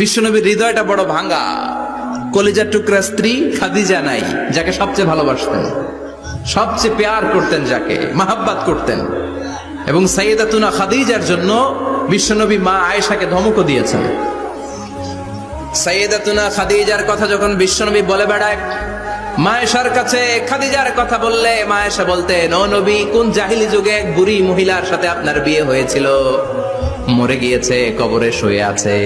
বিশ্বনবীর হৃদয়টা বড় ভাঙা, কলিজার টুকরা স্ত্রী খাদিজা নাই, যাকে সবচেয়ে ভালোবাসতেন, সবচেয়ে প্যার করতেন, যাকে মাহাব্বাত করতেন। এবং সাইয়েদাতুনা খাদিজার জন্য বিশ্বনবী মা আয়েশাকে ধমকও দিয়েছেন। সাইয়েদাতুনা খাদিজার কথা যখন বিশ্বনবী বলে বেড়ায় মা আয়েশার কাছে, খাদিজার কথা বললে মা আয়েশা বলতেন, ও নবী, কোন জাহিলি যুগে এক বুড়ি মহিলার সাথে আপনার বিয়ে হয়েছিল, মরে গিয়েছে, কবরে শুয়ে আছে।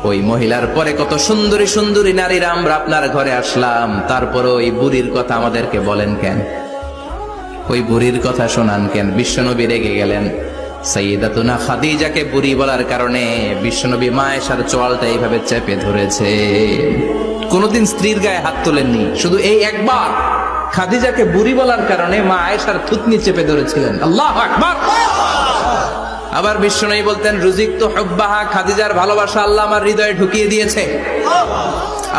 ওই মহিলার পরে কত সুন্দরী সুন্দরী নারীরা আমরা আপনার ঘরে আসলাম, তারপরে ওই বুড়ির কথা আমাদেরকে বলেন কেন, ওই বুড়ির কথা শোনান কেন? বিশ্বনবী রেগে গেলেন। সাইয়েদাতুনা খাদিজাকে বুড়ি বলার কারণে বিশ্বনবী মা আয়েশার চোয়ালটা এইভাবে চেপে ধরেছে। কোনদিন স্ত্রীর গায়ে হাত তোলেননি, শুধু এই একবার খাদিজাকে বুড়ি বলার কারণে মা আয়েশার থুতনি চেপে ধরেছিলেন। আল্লাহু আকবার। আবার বিশ্বনবী বলতেন, রুজিকতু হুব্বাহা, খাদিজার ভালোবাসা আল্লাহ আমার হৃদয়ে ঢুকিয়ে দিয়েছে।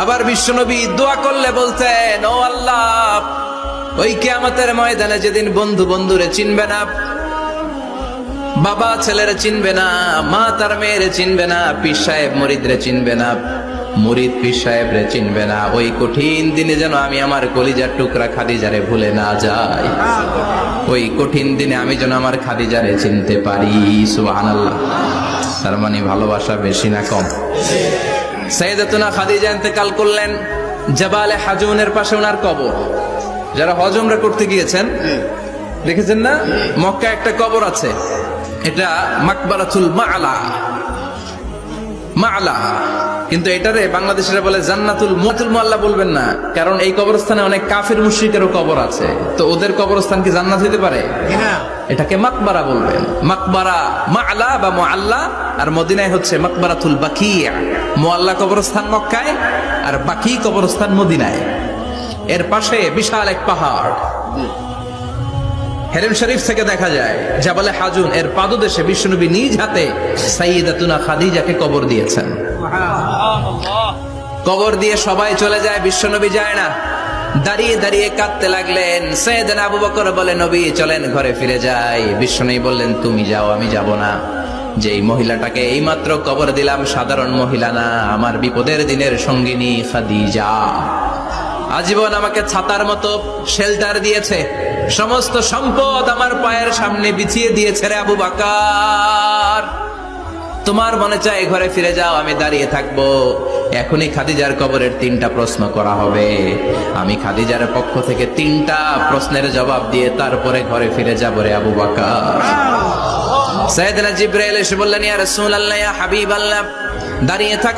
আবার বিশ্বনবী দোয়া করলে বলতেন, ও আল্লাহ, ওই কিয়ামতের ময়দানে যেদিন বন্ধু বন্ধুরে চিনবে না, বাবা ছেলেরে চিনবে না, মা তার মেয়েরে চিনবে না, পীর সাহেব মুরিদরে চিনবে না, মুরিদ পীর সাহেবরে চিনবে না, ওই কঠিন দিনে যেন আমি আমার কলিজার টুকরা খাদিজারে ভুলে না যাই, ওই কঠিন দিনে আমি যেন আমার খাদিজারে চিনতে পারি। সুবহানাল্লাহ। তার মানে ভালোবাসা বেশি না কম? সাইয়েদাতুনা খাদিজা ইন্তেকাল করলেন, জাবালে হাজুনের পাশে ওনার কবর। যারা হজ উমরা করতে গিয়েছেন দেখেছেন না, মক্কা একটা কবর আছে, এটা মাকবারাতুল মা'লা, মা'লা, কিন্তু এটারে বাংলাদেশিরা বলে জান্নাতুল মুআল্লা বলবেন না, কারণ এই কবরস্থানে অনেক কাফির মুশরিকেরও কবর আছে, তো ওদের কবরস্থান কি জান্নাত হতে পারে? এটাকে মাকবারা বলবেন। মাকবারা মা'লা বা মুআল্লা, আর মদিনায় হচ্ছে মাকবারাতুল বাকিয়া। মুআল্লা কবরস্থান মক্কায়, আর বাকি কবরস্থান মদিনায়। এর পাশে বিশাল এক পাহাড়, হেরেম শরীফ থেকে দেখা যায় জাবালে হাজুন, এর পাদদেশে বিশ্বনবী নিজ হাতে সাইয়েদাতুনা খাদিজাকে কবর দিয়েছেন। কবর দিয়ে সবাই চলে যায়, বিশ্বনবী যায় না, দাঁড়িয়ে দাঁড়িয়ে কাঁদতে লাগলেন। সাইয়েদনা আবু বকর বলে, নবী চলেন ঘরে ফিরে যাই। বিশ্বনবী বললেন, তুমি যাও, আমি যাব না। যেই মহিলাটাকে এইমাত্র কবর দিলাম সাধারণ মহিলা না, আমার বিপদের দিনের সঙ্গিনী খাদিজা। আজীবন আমাকে ছাতার মতো শেল্টার দিয়েছে, সমস্ত সম্পদ আমার পায়ের সামনে বিছিয়ে দিয়েছে রে আবু বকর। তোমার মনে চায় ঘরে ফিরে যাও, আমি দাঁড়িয়ে থাকবো। এখনই খাদিজার কবরের 3টা প্রশ্ন করা হবে, আমি খাদিজার পক্ষ থেকে 3টা প্রশ্নের জবাব দিয়ে তারপরে ঘরে ফিরে যাবো রে আবু বকর। সাইয়েদনা জিবরাইল এসে বললেন, ইয়া রাসূলুল্লাহ, ইয়া হাবিবাল্লাহ, দাঁড়িয়ে থাক।